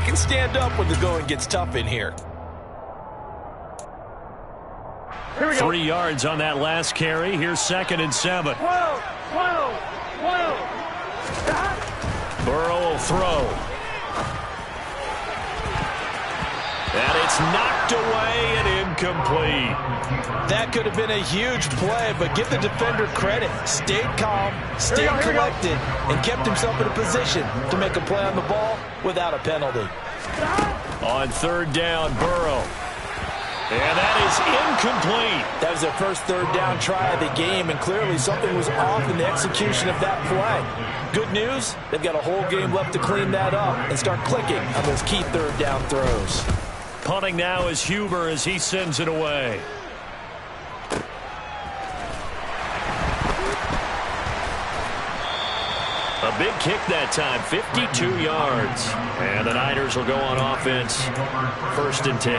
can stand up when the going gets tough in here. 3 yards on that last carry. Here's 2nd and 7. Burrow will throw. And it's knocked away and incomplete. That could have been a huge play, but give the defender credit. Stayed calm, stayed collected, and kept himself in a position to make a play on the ball without a penalty. On 3rd down, Burrow. And that is incomplete. That was their first 3rd down try of the game, and clearly something was off in the execution of that play. Good news, they've got a whole game left to clean that up and start clicking on those key 3rd down throws. Punting now is Huber as he sends it away. A big kick that time, 52 yards. And the Niners will go on offense, 1st and 10.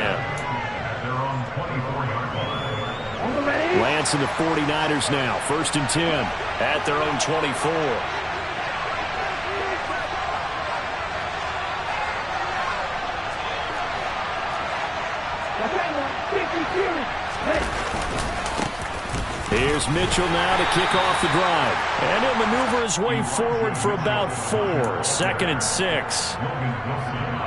Lance and the 49ers now, 1st and 10 at their own 24. Here's Mitchell now to kick off the drive. And he'll maneuver his way forward for about 4. 2nd and 6.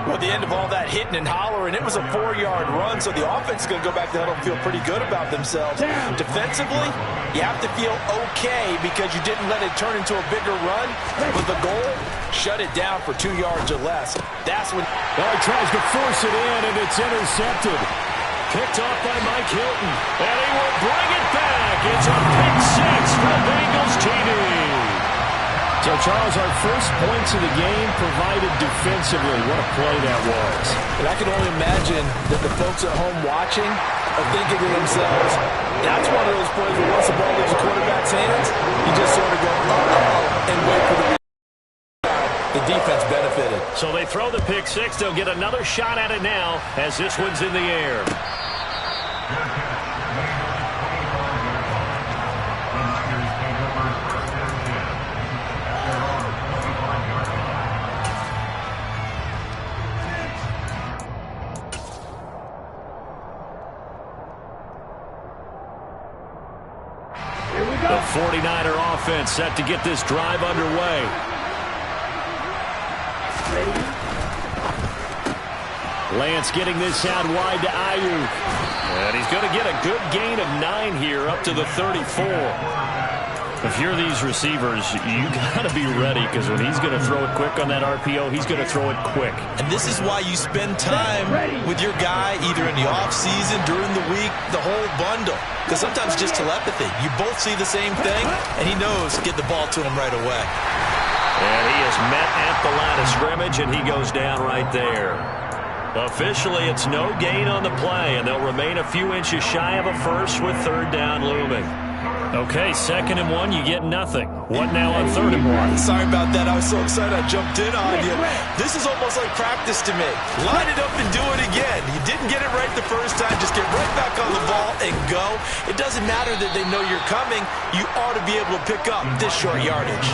Well, at the end of all that hitting and hollering, it was a 4-yard run, so the offense is going to go back to the huddle and feel pretty good about themselves. Defensively, you have to feel okay because you didn't let it turn into a bigger run. But the goal, shut it down for 2 yards or less. That's when... Well, he tries to force it in, and it's intercepted. Picked off by Mike Hilton, and he will bring it back. It's a pick 6 for Bengals TD. So, Charles, our first points of the game provided defensively. What a play that was. And I can only imagine that the folks at home watching are thinking to themselves, that's one of those plays where once the ball leaves the quarterback's hands, you just sort of go, uh-oh, and wait for the defense benefited. So they throw the pick 6. They'll get another shot at it now as this one's in the air. The 49er offense set to get this drive underway. Lance getting this out wide to Ayuk. And he's going to get a good gain of 9 here up to the 34. If you're these receivers, you got to be ready because when he's going to throw it quick on that RPO, he's going to throw it quick. And this is why you spend time with your guy either in the offseason, during the week, the whole bundle. Because sometimes just telepathy. You both see the same thing, and he knows get the ball to him right away. And he is met at the line of scrimmage, and he goes down right there. Officially, it's no gain on the play, and they'll remain a few inches shy of a first with 3rd down looming. Okay, 2nd and 1, you get nothing. What now on 3rd and 1? Sorry about that. I was so excited I jumped in on you. This is almost like practice to me. Line it up and do it again. You didn't get it right the first time. Just get right back on the ball and go. It doesn't matter that they know you're coming. You ought to be able to pick up this short yardage.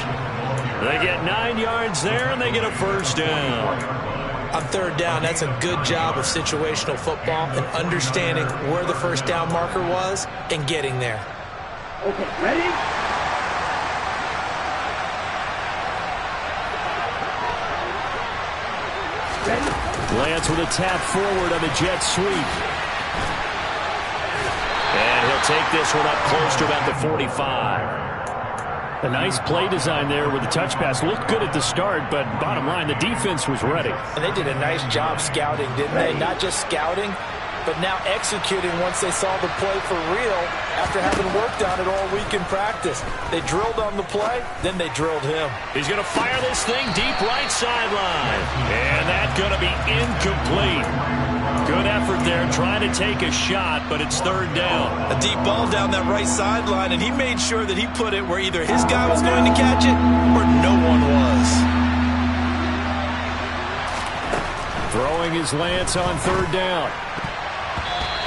They get 9 yards there, and they get a 1st down. On 3rd down, that's a good job of situational football and understanding where the 1st down marker was and getting there. Okay, ready? Lance with a tap forward on the jet sweep. And he'll take this one up close to about the 45. A nice play design there with the touch pass. Looked good at the start, but bottom line, the defense was ready. And they did a nice job scouting, didn't they? Not just scouting, but now executing once they saw the play for real after having worked on it all week in practice. They drilled on the play, then they drilled him. He's going to fire this thing deep right sideline. And that's going to be incomplete. Good effort there trying to take a shot, but it's 3rd down. A deep ball down that right sideline, and he made sure that he put it where either his guy was going to catch it or no one was. Throwing his Lance on 3rd down.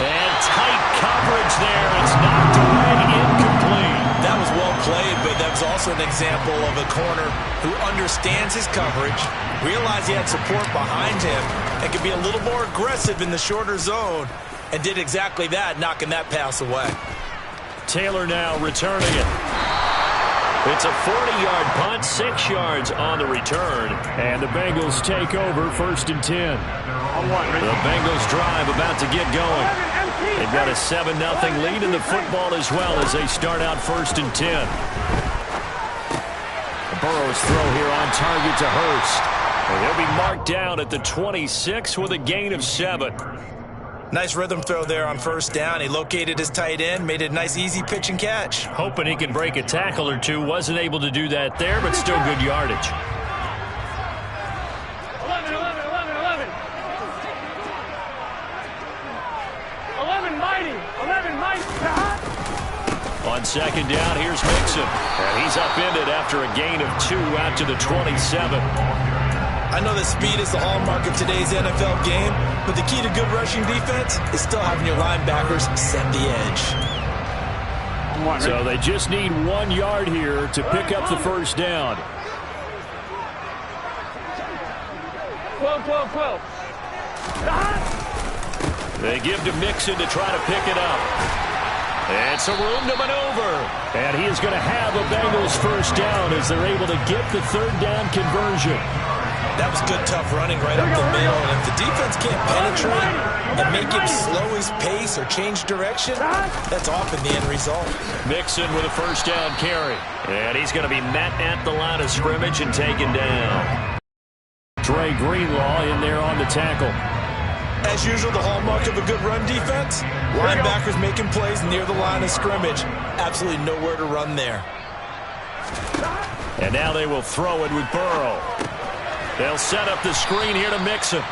And tight coverage there. It's knocked away, incomplete. That was well played but that was also an example of a corner who understands his coverage, realized he had support behind him, and could be a little more aggressive in the shorter zone, and did exactly that, knocking that pass away. Taylor now returning it. It's a 40-yard punt, 6 yards on the return, and the Bengals take over 1st and 10. The Bengals drive about to get going. They've got a 7-0 lead in the football as well as they start out 1st and 10. Burrow's throw here on target to Hurst. And he'll be marked down at the 26 with a gain of 7. Nice rhythm throw there on 1st down. He located his tight end, made it a nice easy pitch and catch. Hoping he can break a tackle or two. Wasn't able to do that there, but still good yardage. 11, mighty. On 2nd down, here's Mixon. And he's upended after a gain of 2 out to the 27. I know that speed is the hallmark of today's NFL game, but the key to good rushing defense is still having your linebackers set the edge. So they just need 1 yard here to pick up the 1st down. 12. They give to Mixon to try to pick it up. And some room to maneuver. And he is going to have a Bengals 1st down as they're able to get the 3rd down conversion. That was good, tough running right up the middle. And if the defense can't penetrate and make him slow his pace or change direction, that's often the end result. Mixon with a 1st down carry. And he's going to be met at the line of scrimmage and taken down. Trey Greenlaw in there on the tackle. As usual, the hallmark of a good run defense, linebackers making plays near the line of scrimmage. Absolutely nowhere to run there. And now they will throw it with Burrow. They'll set up the screen here to Mixon.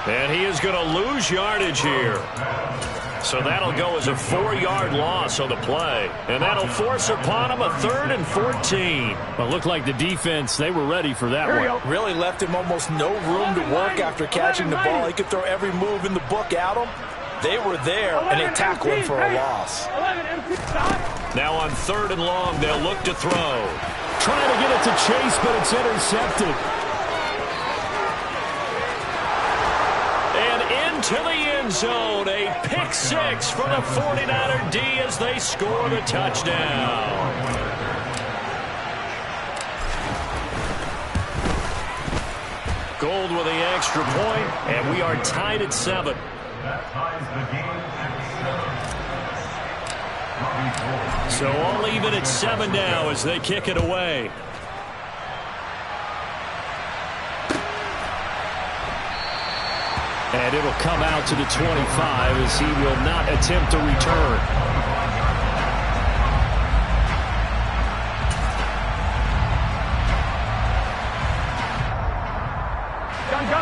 And he is going to lose yardage here. So that'll go as a 4-yard loss on the play. And that'll force upon him a 3rd and 14. Well, it looked like the defense, they were ready for that one. Really left him almost no room to work after catching the ball. He could throw every move in the book at him. They were there, and they tackled him for a loss. Now on 3rd and long, they'll look to throw. Trying to get it to Chase, but it's intercepted. To the end zone, a pick 6 for the 49er D as they score the touchdown. Gold with the extra point, and we are tied at 7. So all even at 7 now as they kick it away. And it'll come out to the 25 as he will not attempt to return.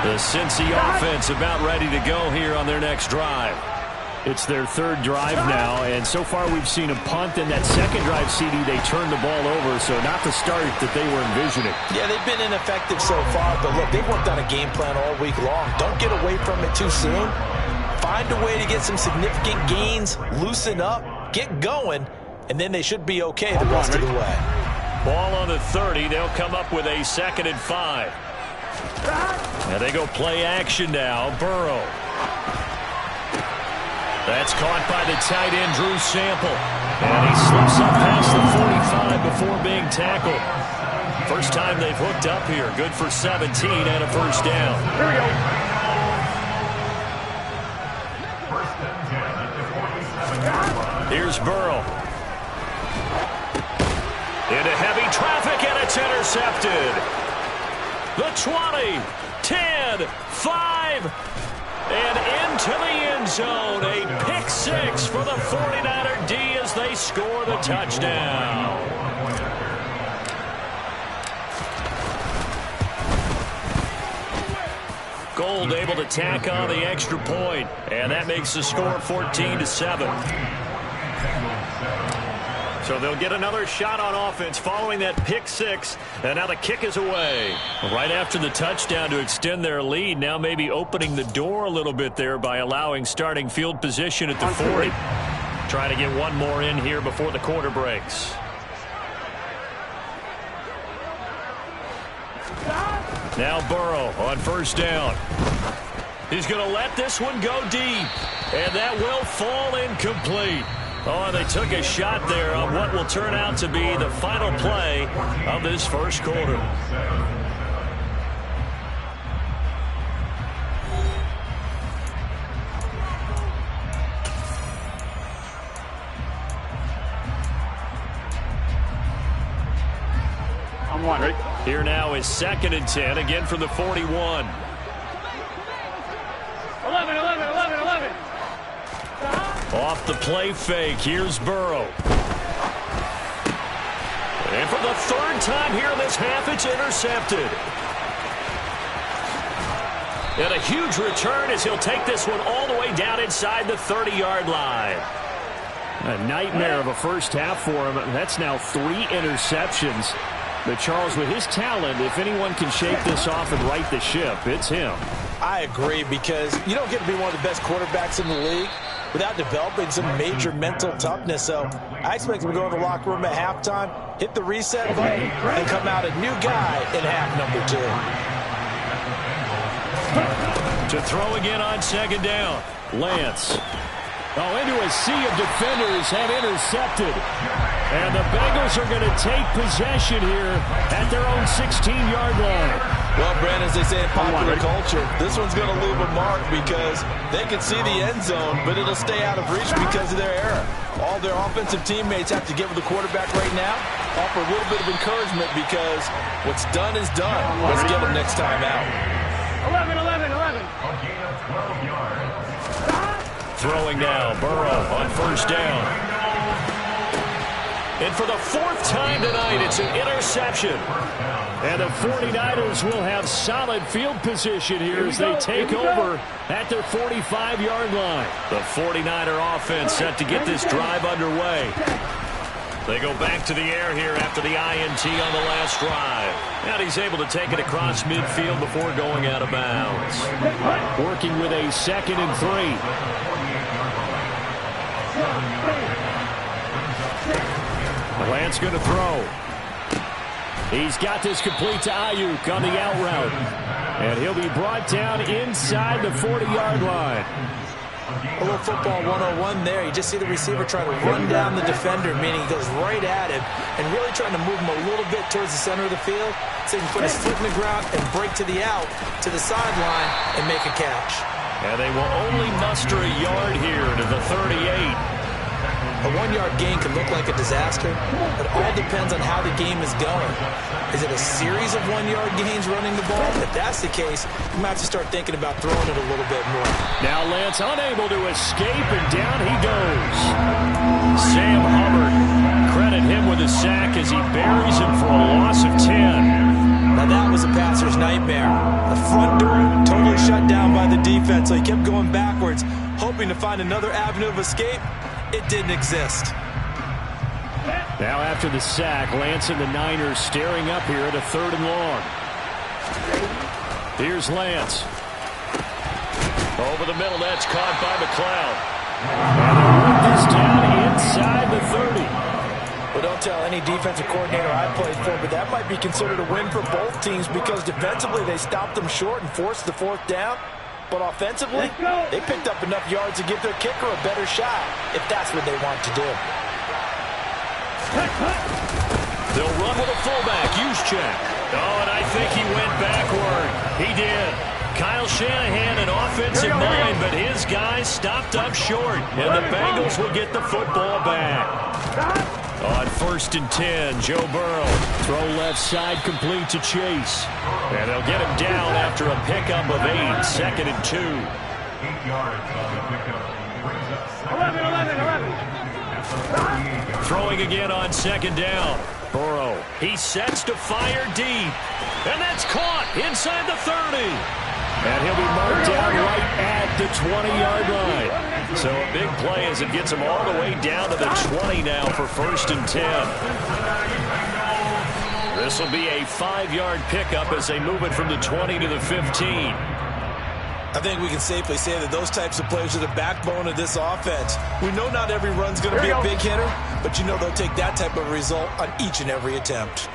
The Cincy offense about ready to go here on their next drive. It's their 3rd drive now, and so far we've seen a punt. In that 2nd drive, CD, they turned the ball over, so not the start that they were envisioning. Yeah, they've been ineffective so far, but look, they've worked on a game plan all week long. Don't get away from it too soon. Find a way to get some significant gains, loosen up, get going, and then they should be okay the rest of the way. Ball on the 30. They'll come up with a 2nd and 5. And they go play action now. Burrow. That's caught by the tight end, Drew Sample. And he slips up past the 45 before being tackled. First time they've hooked up here. Good for 17 and a 1st down. Here we go. Here's Burrow. Into heavy traffic, and it's intercepted. The 20, 10, 5... and into the end zone, a pick 6 for the 49er D as they score the touchdown. Gold able to tack on the extra point, and that makes the score 14-7. So they'll get another shot on offense following that pick 6, and now the kick is away. Right after the touchdown to extend their lead, now maybe opening the door a little bit there by allowing starting field position at the 40. Trying to get one more in here before the quarter breaks. Now Burrow on first down. He's going to let this one go deep. And that will fall incomplete. Oh, they took a shot there on what will turn out to be the final play of this first quarter. I'm one. Ready? Here now is 2nd and 10, again from the 41. 11. Off the play fake, here's Burrow. And for the 3rd time here in this half, it's intercepted. And a huge return as he'll take this one all the way down inside the 30-yard line. A nightmare of a first half for him. That's now 3 interceptions. But Charles, with his talent, if anyone can shake this off and right the ship, it's him. I agree, because you don't get to be one of the best quarterbacks in the league without developing some major mental toughness. So I expect him to go in the locker room at halftime, hit the reset button, and come out a new guy in half number 2. To throw again on 2nd down. Lance. Oh, into a sea of defenders and intercepted. And the Bengals are going to take possession here at their own 16-yard line. Well, Brandon, as they say in popular culture, this one's going to leave a mark because they can see the end zone, but it'll stay out of reach because of their error. All their offensive teammates have to get with the quarterback right now, offer a little bit of encouragement because what's done is done. Let's get them next time out. 11. Throwing now, Burrow on first down. And for the 4th time tonight, it's an interception. And the 49ers will have solid field position here as they take over at their 45-yard line. The 49er offense set to get this drive underway. They go back to the air here after the INT on the last drive. And he's able to take it across midfield before going out of bounds. Working with a 2nd and 3. Lance going to throw. He's got this complete to Ayuk on the out route. And he'll be brought down inside the 40-yard line. A little football 101 there. You just see the receiver trying to run down the defender, meaning he goes right at him and really trying to move him a little bit towards the center of the field so he can put his foot in the ground and break to the out, to the sideline, and make a catch. And they will only muster a yard here to the 38. A 1-yard gain can look like a disaster. It all depends on how the game is going. Is it a series of 1-yard gains running the ball? If that's the case, you might have to start thinking about throwing it a little bit more. Now Lance unable to escape, and down he goes. Sam Hubbard, credit him with a sack as he buries him for a loss of 10. Now that was a passer's nightmare. The front door totally shut down by the defense, so he kept going backwards, hoping to find another avenue of escape. It didn't exist. Now after the sack, Lance and the Niners staring up here at a 3rd and long. Here's Lance. Over the middle, that's caught by McLeod. And they'll work this down inside the 30. Well, don't tell any defensive coordinator I played for, but that might be considered a win for both teams because defensively they stopped them short and forced the 4th down. But offensively, they picked up enough yards to give their kicker a better shot if that's what they want to do. They'll run with a fullback, Juszczyk. Oh, and I think he went backward. He did. Kyle Shanahan, an offensive mind, but his guys stopped up short. And the Bengals will get the football back. On 1st and 10, Joe Burrow. Throw left side complete to Chase. And they'll get him down after a pickup of 8, 2nd and 2. 11. Throwing again on 2nd down. Burrow, he sets to fire deep. And that's caught inside the 30. And he'll be marked down right at the 20-yard line. So a big play as it gets him all the way down to the 20 now for 1st and 10. This will be a 5-yard pickup as they move it from the 20 to the 15. I think we can safely say that those types of plays are the backbone of this offense. We know not every run's going to be a big hitter, but you know they'll take that type of result on each and every attempt.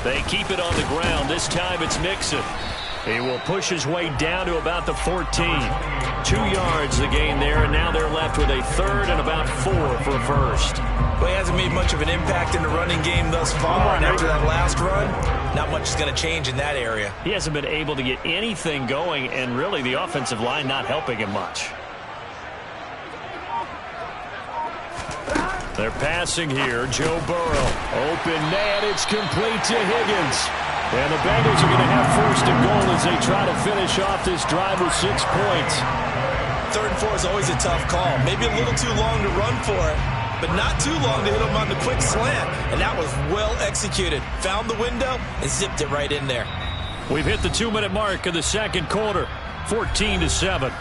They keep it on the ground. This time it's Mixon. He will push his way down to about the 14. 2 yards the gain there, and now they're left with a third and about 4 for a first. Well, he hasn't made much of an impact in the running game thus far, and after that last run, not much is going to change in that area. He hasn't been able to get anything going, and really the offensive line not helping him much. They're passing here. Joe Burrow. Open net. It's complete to Higgins. And the Bengals are going to have first and goal as they try to finish off this drive with 6 points. 3rd and 4 is always a tough call. Maybe a little too long to run for it, but not too long to hit him on the quick slant. And that was well executed. Found the window and zipped it right in there. We've hit the 2-minute mark of the second quarter. 14-7.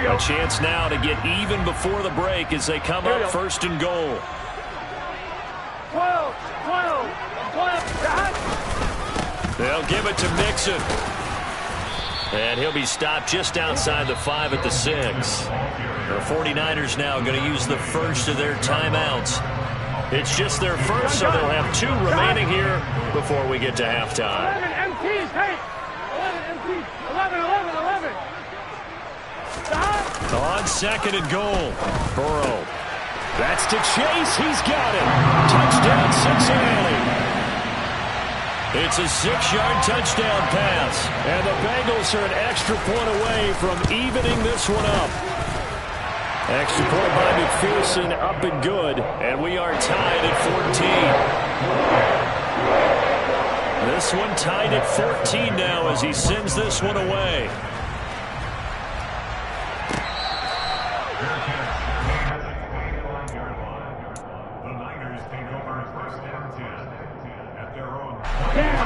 A chance now to get even before the break as they come up first and goal. 12. They'll give it to Mixon. And he'll be stopped just outside the 5 at the 6. The 49ers now going to use the first of their timeouts. It's just their first, so they'll have 2 remaining here before we get to halftime. 11 MPs, hey! 11 MPs. 11. On second and goal, Burrow. That's to Chase. He's got it. Touchdown, Cincinnati. It's a 6-yard touchdown pass. And the Bengals are an extra point away from evening this one up. Extra point by McPherson, up and good. And we are tied at 14. This one tied at 14 now as he sends this one away.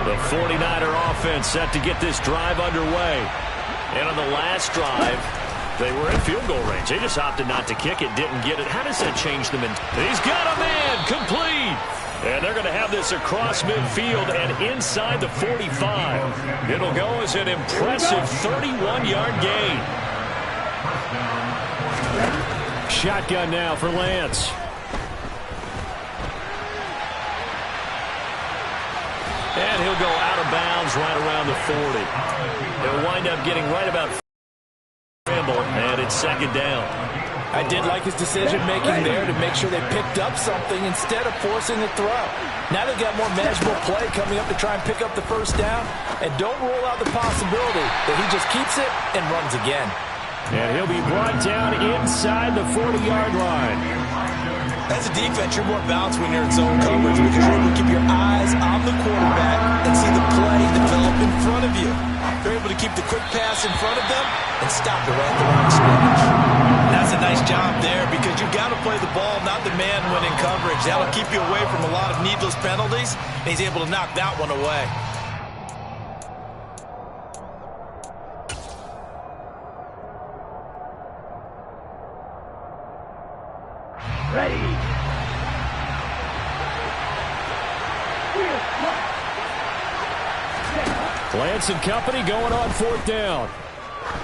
The 49er offense set to get this drive underway. And on the last drive, they were in field goal range. They just opted not to kick it, didn't get it. How does that change them? He's got a man, complete. And they're going to have this across midfield and inside the 45. It'll go as an impressive 31-yard gain. Shotgun now for Lance. And he'll go out of bounds right around the 40. He'll wind up getting right about scramble, and it's second down. I did like his decision-making there to make sure they picked up something instead of forcing the throw. Now they've got more manageable play coming up to try and pick up the first down, and don't rule out the possibility that he just keeps it and runs again. And he'll be brought down inside the 40-yard line. As a defense, you're more balanced when you're in zone coverage because you're able to keep your eyes on the quarterback and see the play develop in front of you. You're able to keep the quick pass in front of them and stop it right at the line of scrimmage. And that's a nice job there because you've got to play the ball, not the man when in coverage. That'll keep you away from a lot of needless penalties, and he's able to knock that one away. Ready. Lance and company going on 4th down.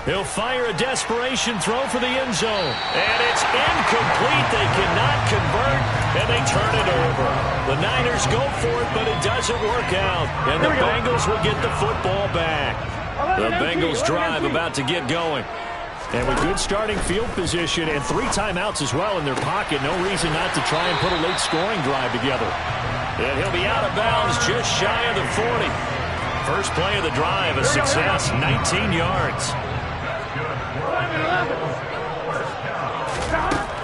He'll fire a desperation throw for the end zone. And it's incomplete. They cannot convert, and they turn it over. The Niners go for it, but it doesn't work out. And the Bengals will get the football back. The Bengals drive about to get going. And with good starting field position and 3 timeouts as well in their pocket, no reason not to try and put a late scoring drive together. And he'll be out of bounds just shy of the 40. First play of the drive, a success, 19 yards.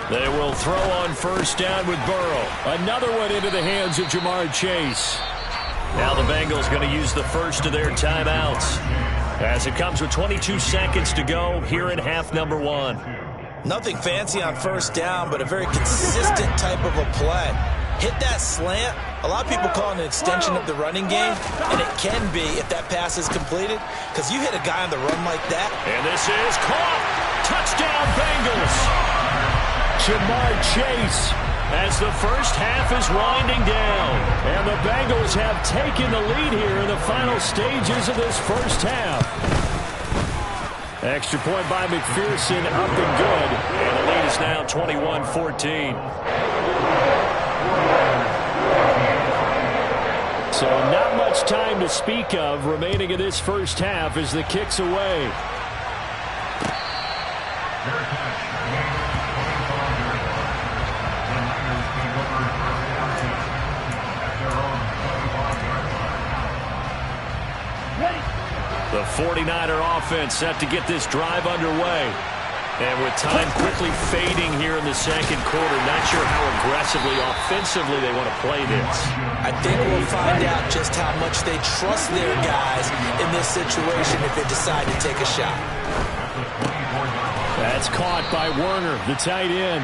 They will throw on first down with Burrow. Another one into the hands of Jamar Chase. Now the Bengals going to use the first of their timeouts as it comes with 22 seconds to go here in half number 1. Nothing fancy on first down, but a very consistent type of a play. Hit that slant. A lot of people call it an extension of the running game, and it can be if that pass is completed, because you hit a guy on the run like that. And this is caught. Touchdown, Bengals. Jamar Chase as the first half is winding down. And the Bengals have taken the lead here in the final stages of this first half. Extra point by McPherson, up and good. And the lead is now 21-14. So not much time to speak of remaining in this first half as the kick's away. The 49er offense set to get this drive underway. And with time quickly fading here in the second quarter, not sure how aggressively, offensively they want to play this. I think we'll find out just how much they trust their guys in this situation if they decide to take a shot. That's caught by Werner, the tight end.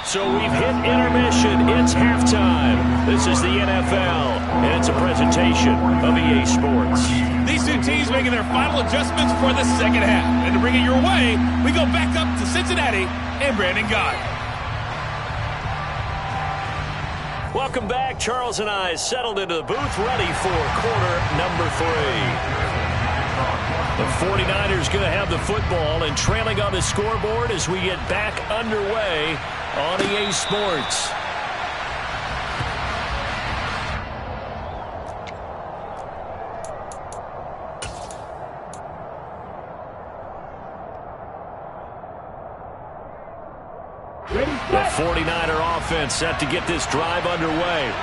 So we've hit intermission. It's halftime. This is the NFL, and it's a presentation of EA Sports. These two teams making their final adjustments for the second half. And to bring it your way, we go back up to Cincinnati and Brandon Gott. Welcome back. Charles and I settled into the booth, ready for quarter number 3. The 49ers going to have the football and trailing on the scoreboard as we get back underway on EA Sports. The 49er offense set to get this drive underway.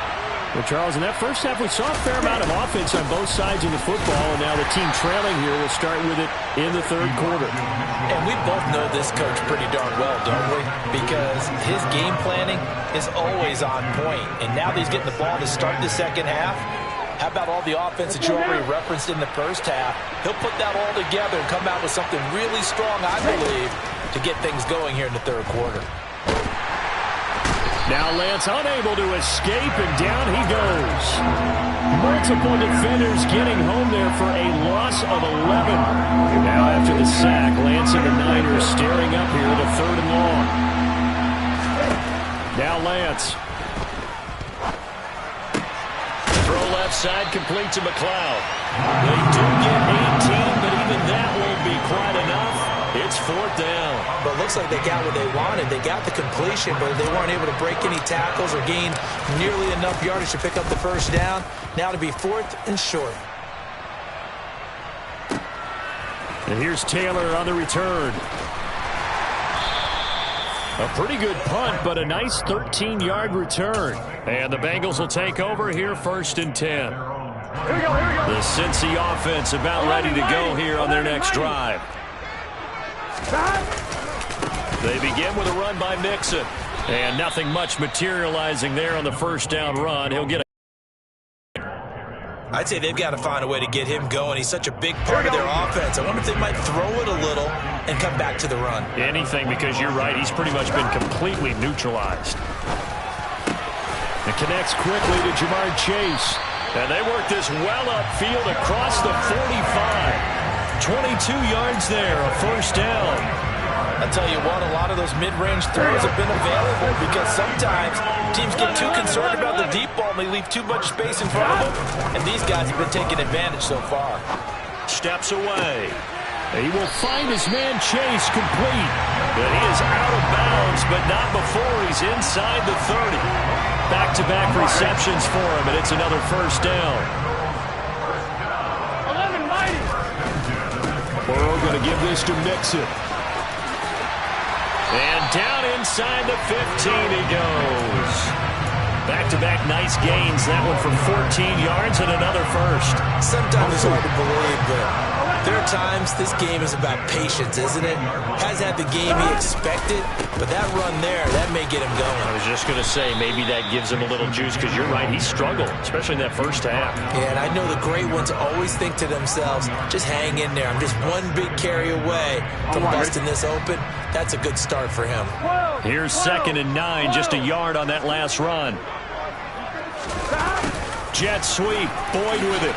Well, Charles, in that first half, we saw a fair amount of offense on both sides of the football, and now the team trailing here will start with it in the third quarter. And we both know this coach pretty darn well, don't we? Because his game planning is always on point. And now that he's getting the ball to start the second half, how about all the offense that you already referenced in the first half? He'll put that all together and come out with something really strong, I believe, to get things going here in the third quarter. Now Lance unable to escape, and down he goes. Multiple defenders getting home there for a loss of 11. Now after the sack, Lance and the Niners staring up here to 3rd and long. Now Lance. Throw left side, complete to McLeod. They do get 18, but even that won't be quite enough. It's 4th down. But it looks like they got what they wanted. They got the completion, but they weren't able to break any tackles or gain nearly enough yardage to pick up the first down. Now to be 4th and short. And here's Taylor on the return. A pretty good punt, but a nice 13-yard return. And the Bengals will take over here 1st and 10. The Cincy offense about ready to go here on their next drive. They begin with a run by Mixon. And nothing much materializing there on the first down run. He'll get a... I'd say they've got to find a way to get him going. He's such a big part of their offense. I wonder if they might throw it a little and come back to the run. Anything, because you're right. He's pretty much been completely neutralized. It connects quickly to Jamar Chase. And they work this well upfield across the 45. 22 yards there, a first down. I tell you what, a lot of those mid-range throws have been available because sometimes teams get too concerned about the deep ball and they leave too much space in front of them. And these guys have been taking advantage so far. Steps away. He will find his man Chase complete. But he is out of bounds, but not before he's inside the 30. Back-to-back receptions for him, and it's another first down. Burrow going to give this to Mixon. And down inside the 15 he goes. Back-to-back nice gains. That one for 14 yards and another first. Sometimes it's hard to believe, but there are times this game is about patience, isn't it? Hasn't had the game he expected, but that run there, that may get him going. I was just going to say, maybe that gives him a little juice, because you're right, he struggled, especially in that first half. Yeah, and I know the great ones always think to themselves, just hang in there. I'm just one big carry away from busting this open. That's a good start for him. Here's 2nd and 9, just a yard on that last run. Jet sweep, Boyd with it.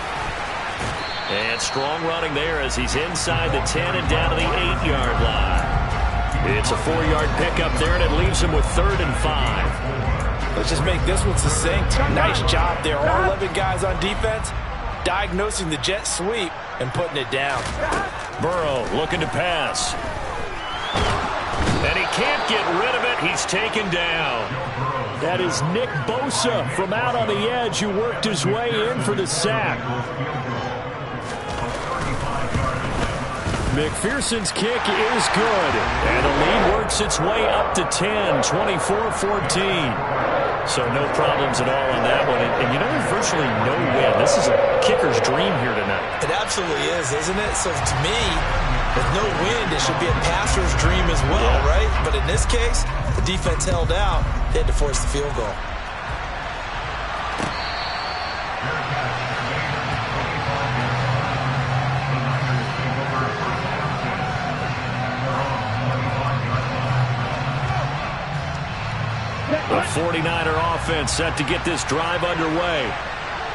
And strong running there as he's inside the 10 and down to the 8-yard line. It's a 4-yard pickup there, and it leaves him with 3rd and 5. Let's just make this one succinct. Nice job there. All 11 guys on defense diagnosing the jet sweep and putting it down. Burrow looking to pass. And he can't get rid of it. He's taken down. That is Nick Bosa from out on the edge who worked his way in for the sack. McPherson's kick is good. And the lead works its way up to 10, 24-14. So no problems at all on that one. And you know, there's virtually no win. This is a kicker's dream here tonight. It absolutely is, isn't it? So to me, with no wind, it should be a passer's dream as well, right? But in this case, the defense held out. They had to force the field goal. The 49er offense set to get this drive underway.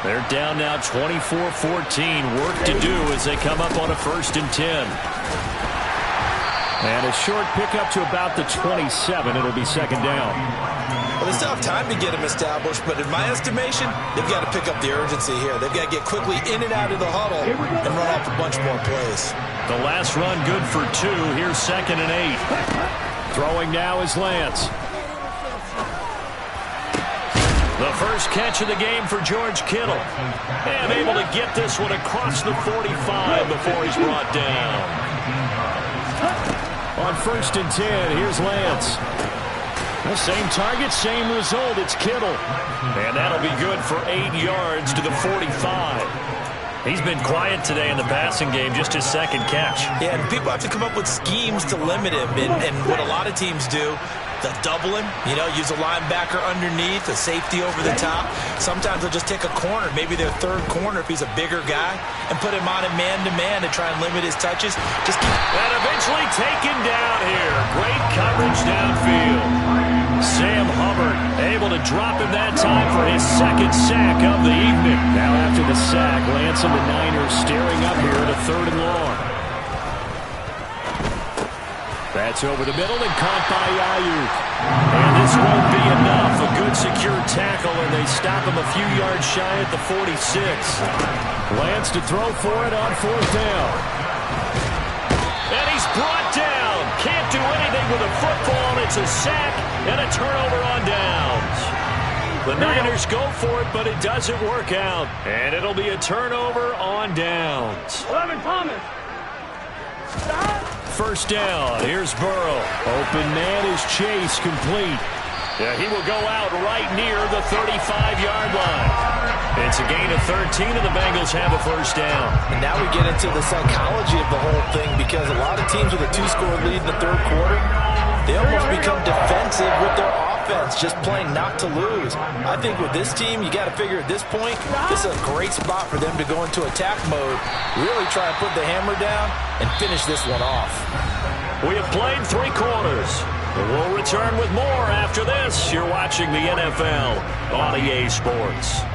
They're down now 24-14. Work to do as they come up on a 1st and 10. And a short pickup to about the 27. It'll be 2nd down. Well, they still have time to get him established, but in my estimation, they've got to pick up the urgency here. They've got to get quickly in and out of the huddle and run off a bunch more plays. The last run good for 2. Here's 2nd and 8. Throwing now is Lance. The first catch of the game for George Kittle. And able to get this one across the 45 before he's brought down. On 1st and 10, here's Lance. The same target, same result. It's Kittle. And that'll be good for 8 yards to the 45. He's been quiet today in the passing game, just his 2nd catch. Yeah, and people have to come up with schemes to limit him. And what a lot of teams do, they'll double him, you know, use a linebacker underneath, a safety over the top. Sometimes they'll just take a corner, maybe their 3rd corner if he's a bigger guy, and put him on a man-to-man to try and limit his touches. Just keep... And eventually taken down here. Great coverage downfield. Sam Hubbard able to drop him that time for his 2nd sack of the evening. Now after the sack, Lance and the Niners staring up here at a 3rd and long. That's over the middle and caught by Ayuk. And this won't be enough. A good secure tackle, and they stop him a few yards shy at the 46. Lance to throw for it on 4th down. And he's brought down. Can't do anything with a football. It's a sack and a turnover on downs. The Niners go for it, but it doesn't work out. And it'll be a turnover on downs. 11 Thomas. 1st down. Here's Burrow. Open man is Chase, complete. Yeah, he will go out right near the 35-yard line. It's a gain of 13, and the Bengals have a 1st down. And now we get into the psychology of the whole thing, because a lot of teams with a 2-score lead in the 3rd quarter, they almost become defensive with their offense, just playing not to lose. I think with this team, you got to figure at this point, this is a great spot for them to go into attack mode, really try and put the hammer down and finish this one off. We have played 3 quarters. We'll return with more after this. You're watching the NFL on EA Sports.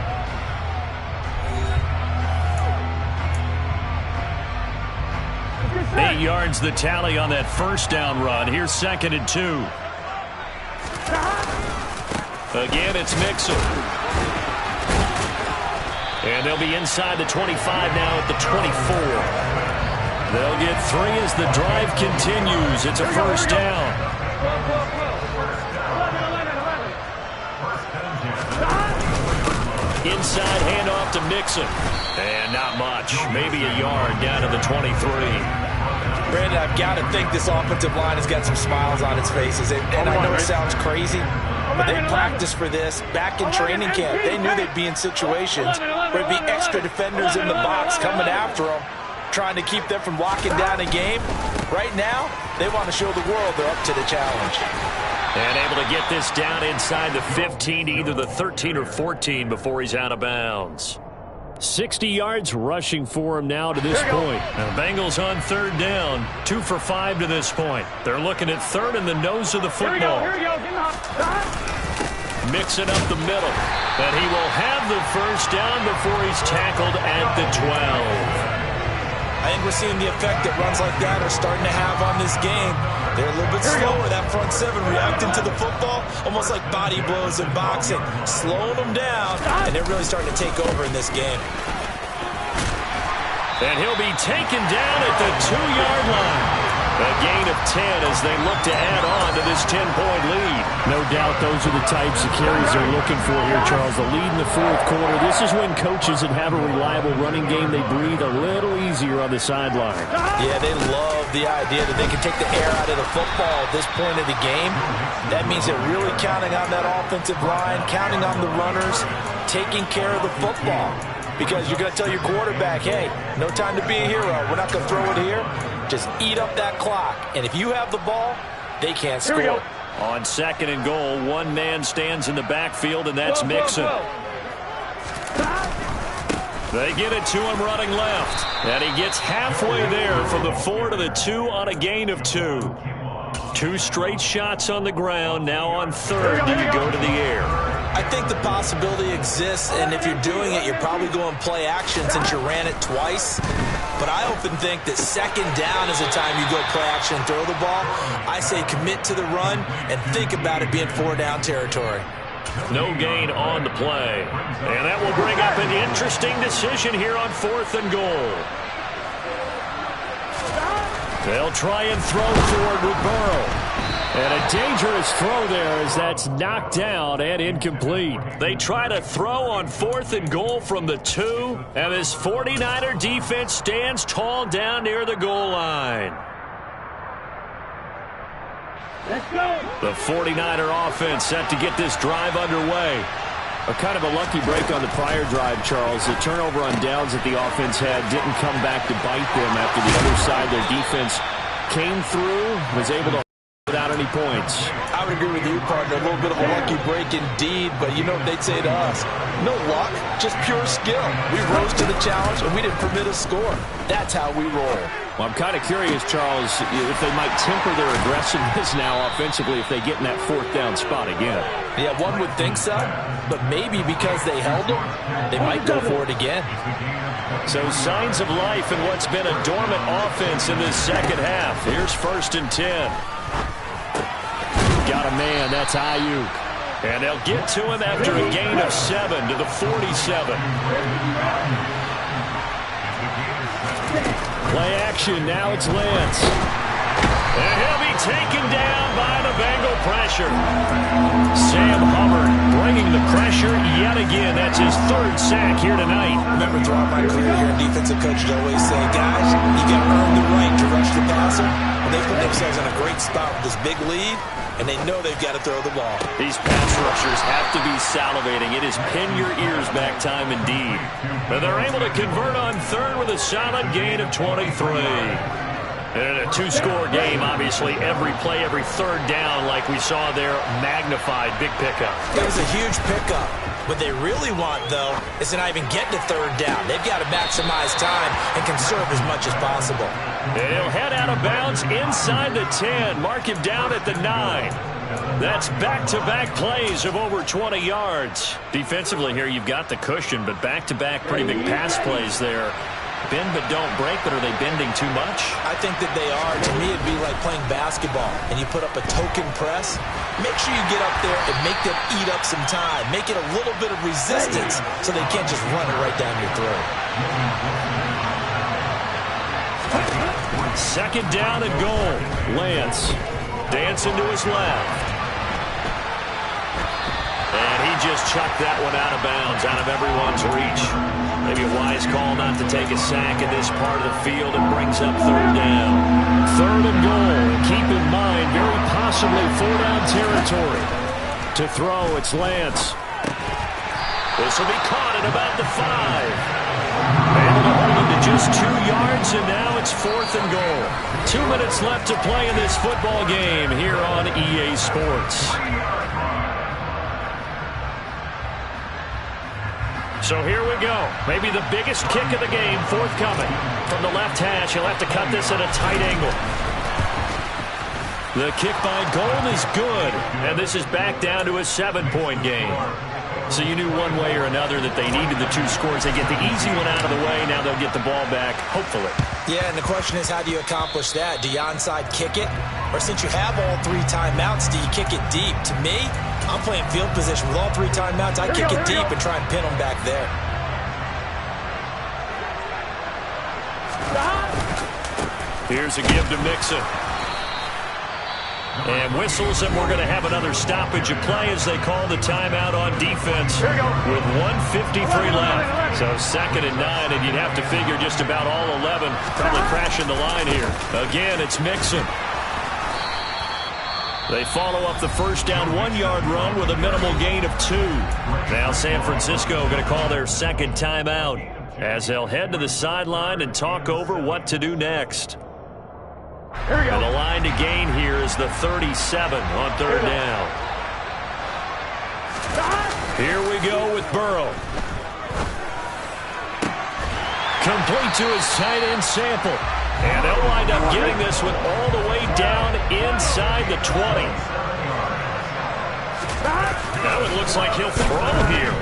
Eight yards the tally on that 1st down run. Here's 2nd and 2. Again, it's Mixon. And they'll be inside the 25 now at the 24. They'll get 3 as the drive continues. It's a 1st down. Inside handoff to Mixon. And not much. Maybe a yard down to the 23. Brandon, I've got to think this offensive line has got some smiles on its faces. And I know it sounds crazy, but they practiced for this back in training camp. They knew they'd be in situations where there'd be extra defenders in the box coming after them, trying to keep them from locking down a game. Right now, they want to show the world they're up to the challenge. And able to get this down inside the 15 to either the 13 or 14 before he's out of bounds. 60 yards rushing for him now to this point. Now the Bengals on 3rd down, 2 for 5 to this point. They're looking at 3rd in the nose of the football. Mixing up the middle. And he will have the 1st down before he's tackled at the 12. I think we're seeing the effect that runs like that are starting to have on this game. They're a little bit slower, that front 7 reacting to the football, almost like body blows in boxing, slowing them down, and they're really starting to take over in this game. And he'll be taken down at the 2-yard line. A gain of 10 as they look to add on to this 10-point lead. No doubt those are the types of carries they're looking for here, Charles. The lead in the fourth quarter. This is when coaches that have a reliable running game, they breathe a little easier on the sideline. Yeah, they love the idea that they can take the air out of the football at this point of the game. That means they're really counting on that offensive line, counting on the runners, taking care of the football. Because you're going to tell your quarterback, hey, no time to be a hero. We're not going to throw it here. Just eat up that clock. And if you have the ball, they can't score. On 2nd and goal, one man stands in the backfield, and that's Mixon. They get it to him running left. And he gets halfway there from the 4 to the 2 on a gain of 2. 2 straight shots on the ground. Now on 3rd, do you go to the air? I think the possibility exists, and if you're doing it, you're probably going play action since you ran it twice. But I often think that 2nd down is the time you go play action and throw the ball. I say commit to the run and think about it being 4-down territory. No gain on the play. And that will bring up an interesting decision here on 4th and goal. They'll try and throw forward with Burrow. And a dangerous throw there as that's knocked down and incomplete. They try to throw on 4th and goal from the 2. And this 49er defense stands tall down near the goal line. Let's go. The 49er offense set to get this drive underway. A kind of a lucky break on the prior drive, Charles. The turnover on downs that the offense had didn't come back to bite them after the other side. Their defense came through, was able to without any points. I would agree with you, partner. A little bit of a lucky break indeed, but you know what they'd say to us? No luck, just pure skill. We rose to the challenge, and we didn't permit a score. That's how we roll. Well, I'm kind of curious, Charles, if they might temper their aggressiveness now offensively if they get in that 4th down spot again. Yeah, one would think so, but maybe because they held them, they might go for it again. So signs of life in what's been a dormant offense in this 2nd half. Here's 1st and 10. Got a man, that's Ayuk. And they'll get to him after a gain of 7 to the 47. Play action, now it's Lance. And he'll be taken down by the Bengal pressure. Sam Hubbard bringing the pressure yet again. That's his 3rd sack here tonight. Remember, throughout my career here, defensive coaches always say, guys, you got to earn the right to rush the passer. And they put themselves in a great spot with this big lead, and they know they've got to throw the ball. These pass rushers have to be salivating. It is pin your ears back time indeed. But they're able to convert on 3rd with a solid gain of 23. And in a 2-score game, obviously, every play, every 3rd down, like we saw there, magnified. Big pickup. It was a huge pickup. What they really want, though, is to not even get to 3rd down. They've got to maximize time and conserve as much as possible. And he'll head out of bounds inside the 10. Mark him down at the 9. That's back-to-back plays of over 20 yards. Defensively here, you've got the cushion, but back-to-back pretty big pass plays there. Bend but don't break, but are they bending too much? I think that they are. To me, it'd be like playing basketball, and you put up a token press. Make sure you get up there and make them eat up some time. Make it a little bit of resistance so they can't just run it right down your throat. 2nd down and goal. Lance dancing to his left. And he just chucked that one out of bounds, out of everyone's reach. Maybe a wise call not to take a sack in this part of the field. It brings up 3rd down. 3rd and goal. Keep in mind, very possibly 4-down territory. To throw, it's Lance. This will be caught at about the 5. Able to hold him to just 2 yards, and now it's 4th and goal. 2 minutes left to play in this football game here on EA Sports. So here we go. Maybe the biggest kick of the game forthcoming. From the left hash, he'll have to cut this at a tight angle. The kick by Gold is good. And this is back down to a 7-point game. So you knew one way or another that they needed the 2 scores. They get the easy one out of the way. Now they'll get the ball back, hopefully. Yeah, and the question is, how do you accomplish that? Do you onside kick it? Or since you have all 3 timeouts, do you kick it deep? To me, I'm playing field position with all 3 timeouts. I kick it deep and try and pin them back there. Here's a give to Mixon. And whistles, and we're going to have another stoppage of play as they call the timeout on defense with 1:53 left. So 2nd and 9, and you'd have to figure just about all 11 probably crashing the line here. Again, it's Mixon. They follow up the first down 1-yard run with a minimal gain of 2. Now San Francisco going to call their 2nd timeout as they'll head to the sideline and talk over what to do next. And the line to gain here is the 37 on 3rd down. Here we go with Burrow. Complete to his tight end Sample. And they'll wind up getting this one all the way down inside the 20. Now it looks like he'll throw here.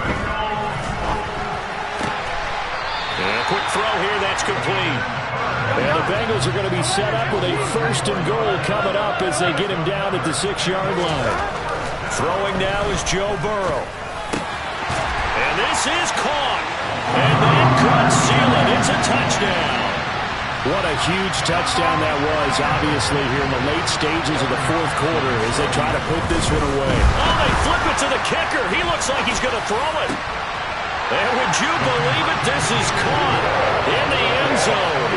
And a quick throw here, that's complete. And the Bengals are going to be set up with a 1st and goal coming up as they get him down at the 6-yard line. Throwing now is Joe Burrow. And this is caught. And that could seal it. It's a touchdown. What a huge touchdown that was, obviously, here in the late stages of the 4th quarter as they try to put this one away. Oh, they flip it to the kicker. He looks like he's going to throw it. And would you believe it, this is caught in the end zone.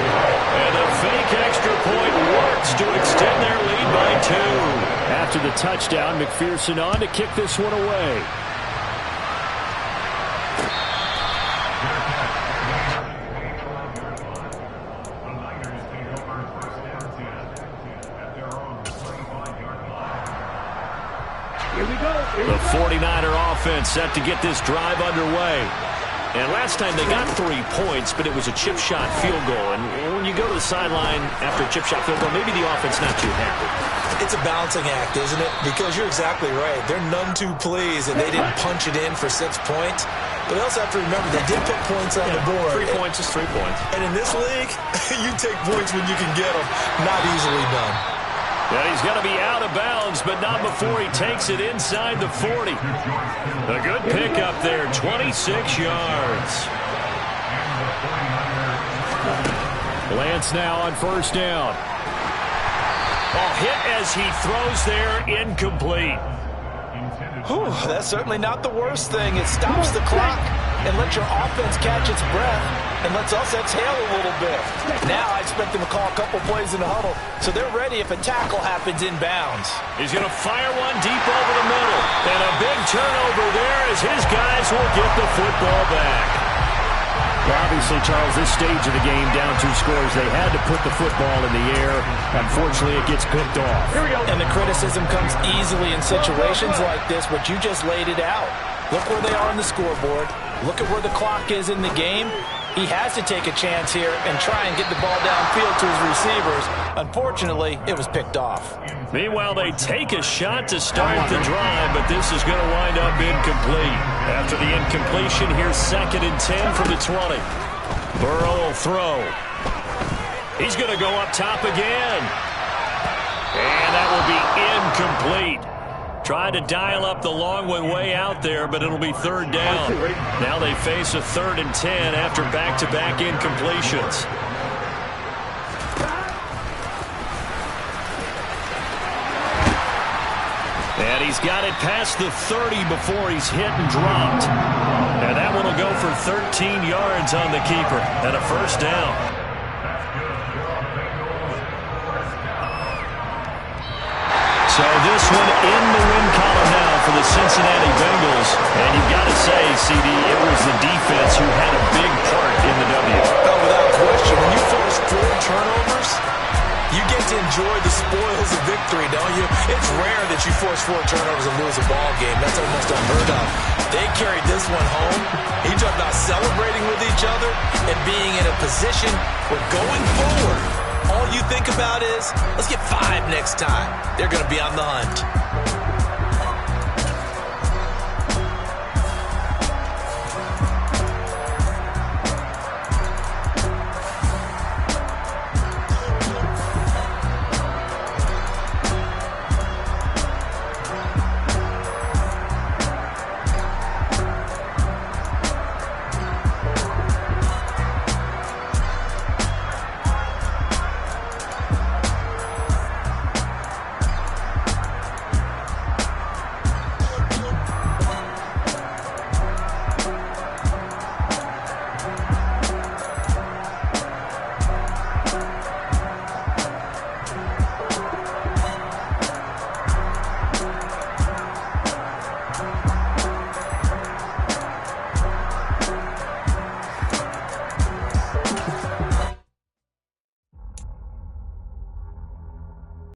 And the fake extra point works to extend their lead by 2. After the touchdown, McPherson on to kick this one away. The 49er offense set to get this drive underway. And last time they got 3 points, but it was a chip shot field goal. And when you go to the sideline after a chip shot field goal, maybe the offense not too happy. It's a balancing act, isn't it? Because you're exactly right. They're none too pleased, and they didn't punch it in for 6 points. But they also have to remember they did put points on the board. 3 points is 3 points. And in this league, you take points when you can get them. Not easily done. And he's going to be out of bounds, but not before he takes it inside the 40. A good pickup there, 26 yards. Lance now on 1st down. Hit as he throws there, incomplete. Whew, that's certainly not the worst thing. It stops the clock and lets your offense catch its breath and lets us exhale a little bit. Now I expect them to call a couple plays in the huddle so they're ready if a tackle happens inbounds. He's going to fire one deep over the middle. And a big turnover there as his guys will get the football back. Well, obviously, Charles, this stage of the game, down 2 scores, they had to put the football in the air. Unfortunately, it gets picked off. Here we go. And the criticism comes easily in situations like this, but you just laid it out. Look where they are on the scoreboard. Look at where the clock is in the game. He has to take a chance here and try and get the ball downfield to his receivers. Unfortunately, it was picked off. Meanwhile, they take a shot to start the drive, but this is going to wind up incomplete. After the incompletion, here's 2nd and 10 from the 20. Burrow will throw. He's going to go up top again. And that will be incomplete. Tried to dial up the long one way out there, but it'll be 3rd down. Now they face a 3rd and 10 after back-to-back incompletions. And he's got it past the 30 before he's hit and dropped. And that one will go for 13 yards on the keeper and a 1st down. So this one in the win column now for the Cincinnati Bengals. And you've got to say, CD, it was the defense who had a big part in the W. Oh, without question. When you force 4 turnovers, you get to enjoy the spoils of victory, don't you? It's rare that you force 4 turnovers and lose a ball game. That's almost unheard of. They carried this one home. You talk about celebrating with each other and being in a position where going forward, all you think about is, let's get 5 next time. They're going to be on the hunt.